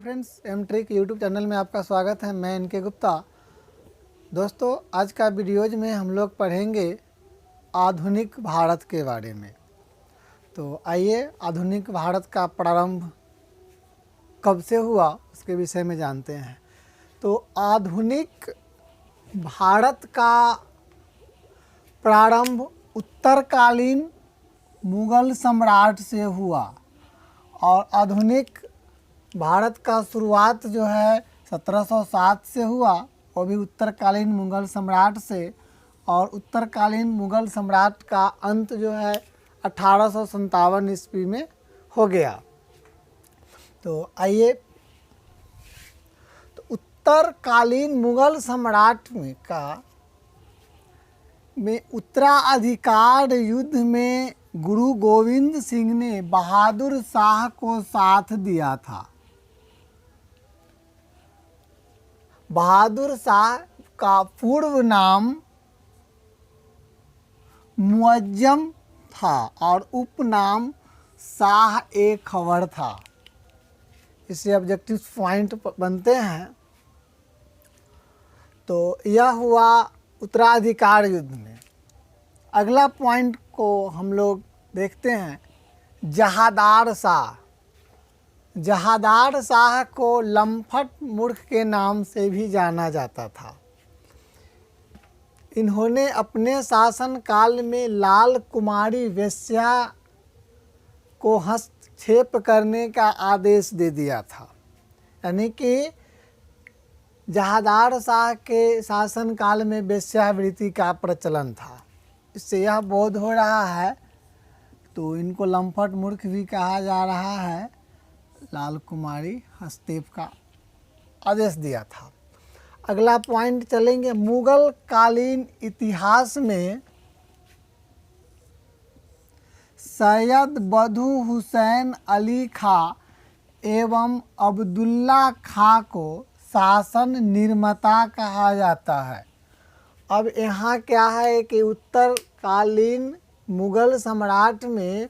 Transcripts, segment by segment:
Friends, M trick YouTube channel में आपका स्वागत है। मैं इनके गुप्ता। दोस्तों, आज का वीडियोज में हम लोग पढ़ेंगे आधुनिक भारत के बारे में। तो आइए आधुनिक भारत का प्रारंभ कब से हुआ उसके विषय में जानते हैं। तो आधुनिक भारत का प्रारंभ उत्तरकालीन मुगल सम्राट से हुआ और आधुनिक भारत का शुरुआत जो है 1707 से हुआ, वो भी उत्तरकालीन मुगल सम्राट से। और उत्तरकालीन मुगल सम्राट का अंत जो है 1857 ईस्वी में हो गया। तो आइए, तो उत्तरकालीन मुगल सम्राट में उत्तराधिकार युद्ध में गुरु गोविंद सिंह ने बहादुर शाह को साथ दिया था। बहादुर शाह का पूर्व नाम मुअज्जम था और उपनाम शाह ए खबर था। इससे ऑब्जेक्टिव पॉइंट बनते हैं। तो यह हुआ उत्तराधिकार युद्ध में। अगला पॉइंट को हम लोग देखते हैं, जहादार शाह। जहादार शाह को लम्फट मूर्ख के नाम से भी जाना जाता था। इन्होंने अपने शासनकाल में लाल कुमारी वेश्या को हस्तक्षेप करने का आदेश दे दिया था। यानी कि जहादार शाह के शासनकाल में वेश्यावृत्ति का प्रचलन था। इससे यह बोध हो रहा है, तो इनको लम्फट मूर्ख भी कहा जा रहा है। लाल कुमारी हस्तक्षेप का आदेश दिया था। अगला पॉइंट चलेंगे, मुगल कालीन इतिहास में सैयद बधू हुसैन अली खां एवं अब्दुल्ला खां को शासन निर्माता कहा जाता है। अब यहाँ क्या है कि उत्तरकालीन मुगल सम्राट में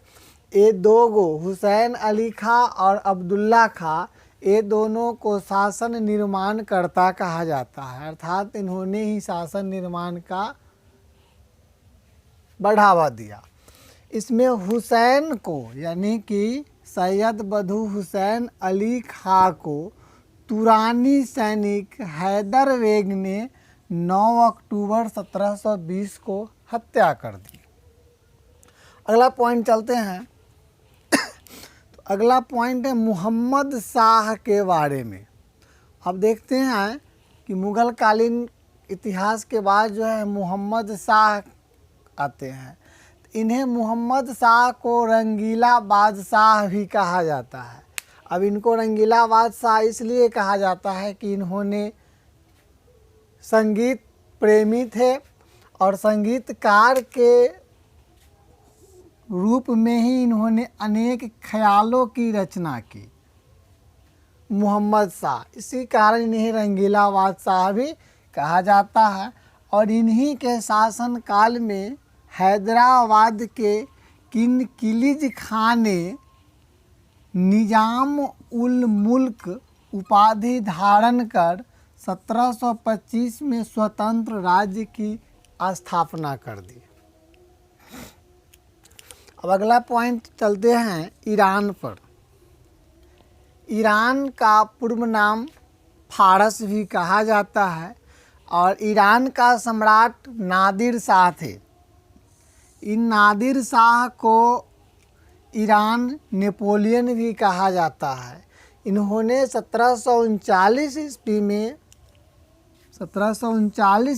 ये दो गो हुसैन अली खां और अब्दुल्ला खां, ये दोनों को शासन निर्माण कर्ता कहा जाता है। अर्थात इन्होंने ही शासन निर्माण का बढ़ावा दिया। इसमें हुसैन को यानी कि सैयद बधू हुसैन अली खां को तुरानी सैनिक हैदर बेग ने 9 अक्टूबर 1720 को हत्या कर दी। अगला पॉइंट चलते हैं। तो अगला पॉइंट है मोहम्मद शाह के बारे में। अब देखते हैं कि मुगल कालीन इतिहास के बाद जो है मुहम्मद शाह आते हैं। इन्हें मोहम्मद शाह को रंगीला बादशाह भी कहा जाता है। अब इनको रंगीला बादशाह इसलिए कहा जाता है कि इन्होंने संगीत प्रेमी थे और संगीतकार के रूप में ही इन्होंने अनेक ख्यालों की रचना की। मोहम्मद शाह, इसी कारण इन्हें रंगीला बादशाह भी कहा जाता है। और इन्हीं के शासनकाल में हैदराबाद के किलिज खां ने निजाम उल मुल्क उपाधि धारण कर 1725 में स्वतंत्र राज्य की स्थापना कर दी। अब अगला पॉइंट चलते हैं ईरान पर। ईरान का पूर्व नाम फारस भी कहा जाता है और ईरान का सम्राट नादिर शाह थे। इन नादिर शाह को ईरान नेपोलियन भी कहा जाता है। इन्होंने 1739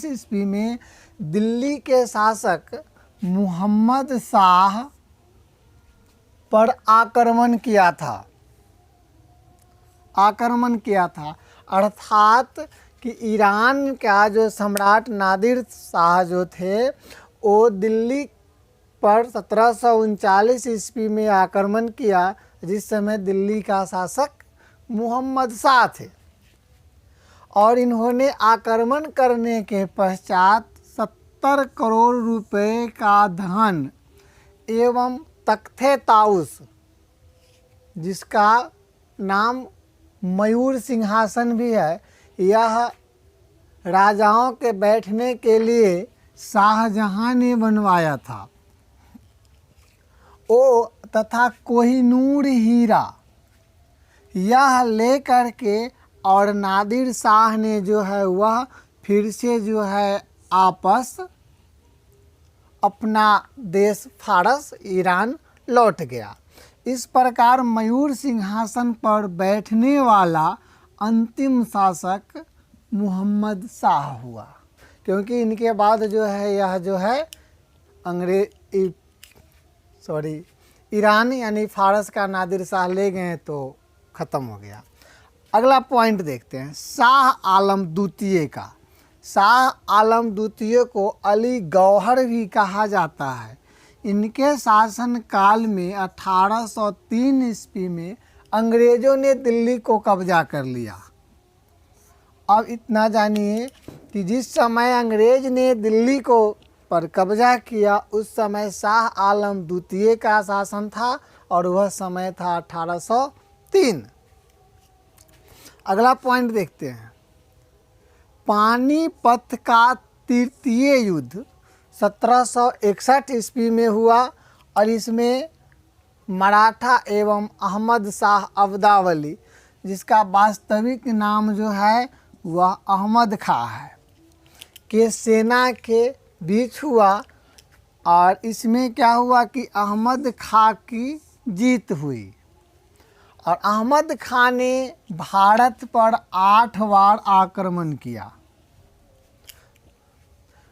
ईस्वी में दिल्ली के शासक मुहम्मद शाह पर आक्रमण किया था। अर्थात कि ईरान का जो सम्राट नादिर शाह जो थे, वो दिल्ली पर 1739 ईस्वी में आक्रमण किया, जिस समय दिल्ली का शासक मुहम्मद शाह थे। और इन्होंने आक्रमण करने के पश्चात 70 करोड़ रुपए का धन एवं तख्ते ताउस, जिसका नाम मयूर सिंहासन भी है, यह राजाओं के बैठने के लिए शाहजहां ने बनवाया था। ओ तथा कोहिनूर हीरा यह लेकर के और नादिर शाह ने जो है वह फिर से जो है आपस अपना देश फारस ईरान लौट गया। इस प्रकार मयूर सिंहासन पर बैठने वाला अंतिम शासक मोहम्मद शाह हुआ, क्योंकि इनके बाद जो है यह जो है ईरान यानी फारस का नादिर शाह ले गए तो ख़त्म हो गया। अगला पॉइंट देखते हैं शाह आलम द्वितीय का। शाह आलम द्वितीय को अली गौहर भी कहा जाता है। इनके शासन काल में 1803 ईस्वी में अंग्रेज़ों ने दिल्ली को कब्जा कर लिया। अब इतना जानिए कि जिस समय अंग्रेज ने दिल्ली को पर कब्जा किया उस समय शाह आलम द्वितीय का शासन था और वह समय था 1803। अगला पॉइंट देखते हैं पानीपत का तृतीय युद्ध 1761 ईस्वी में हुआ और इसमें मराठा एवं अहमद शाह अब्दावली, जिसका वास्तविक नाम जो है वह अहमद खां है, के सेना के बीच हुआ। और इसमें क्या हुआ कि अहमद खां की जीत हुई और अहमद खां ने भारत पर 8 बार आक्रमण किया।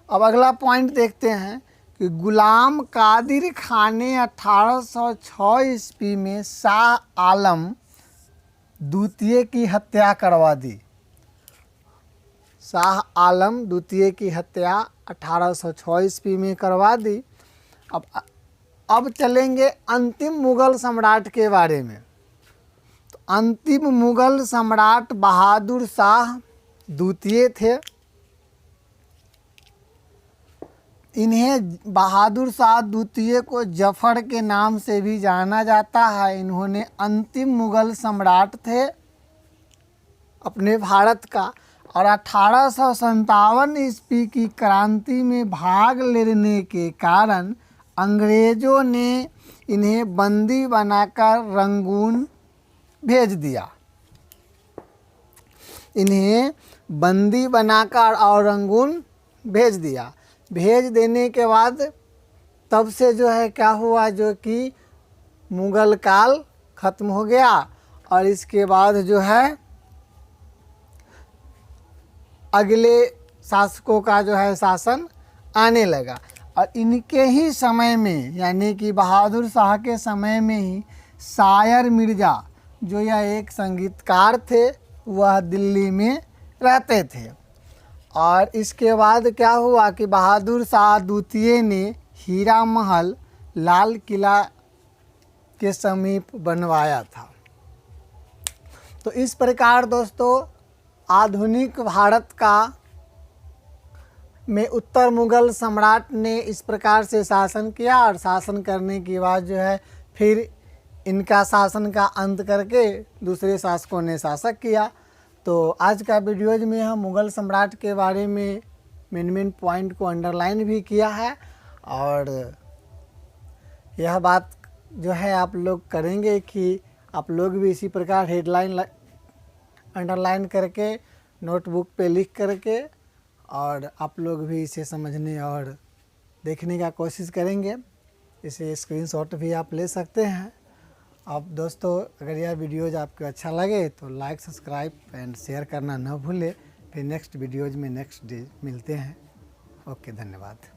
अब अगला पॉइंट देखते हैं कि गुलाम कादिर खां ने 1806 ईस्वी में शाह आलम द्वितीय की हत्या करवा दी। शाह आलम द्वितीय की हत्या 1806 ईस्वी में करवा दी। अब चलेंगे अंतिम मुग़ल सम्राट के बारे में। तो अंतिम मुग़ल सम्राट बहादुर शाह द्वितीय थे। इन्हें बहादुर शाह द्वितीय को जफ़र के नाम से भी जाना जाता है। इन्होंने अंतिम मुग़ल सम्राट थे अपने भारत का और 1857 ईस्वी की क्रांति में भाग लेने के कारण अंग्रेज़ों ने इन्हें बंदी बनाकर रंगून भेज दिया। इन्हें बंदी बनाकर और रंगून भेज दिया। भेज देने के बाद तब से जो है क्या हुआ, जो कि मुग़ल काल ख़त्म हो गया और इसके बाद जो है अगले शासकों का जो है शासन आने लगा। और इनके ही समय में यानी कि बहादुर शाह के समय में ही शायर मिर्ज़ा जो यह एक संगीतकार थे वह दिल्ली में रहते थे। और इसके बाद क्या हुआ कि बहादुर शाह द्वितीय ने हीरा महल लाल किला के समीप बनवाया था। तो इस प्रकार दोस्तों आधुनिक भारत का में उत्तर मुग़ल सम्राट ने इस प्रकार से शासन किया और शासन करने के बाद जो है फिर इनका शासन का अंत करके दूसरे शासकों ने शासक किया। तो आज का वीडियोज में हम मुग़ल सम्राट के बारे में मेन पॉइंट को अंडरलाइन भी किया है और यह बात जो है आप लोग करेंगे कि आप लोग भी इसी प्रकार हेडलाइन अंडरलाइन करके नोटबुक पे लिख करके और आप लोग भी इसे समझने और देखने का कोशिश करेंगे। इसे स्क्रीनशॉट भी आप ले सकते हैं। अब दोस्तों अगर यह वीडियोज आपको अच्छा लगे तो लाइक सब्सक्राइब एंड शेयर करना न भूलें। फिर नेक्स्ट वीडियोज में नेक्स्ट डे मिलते हैं। ओके, धन्यवाद।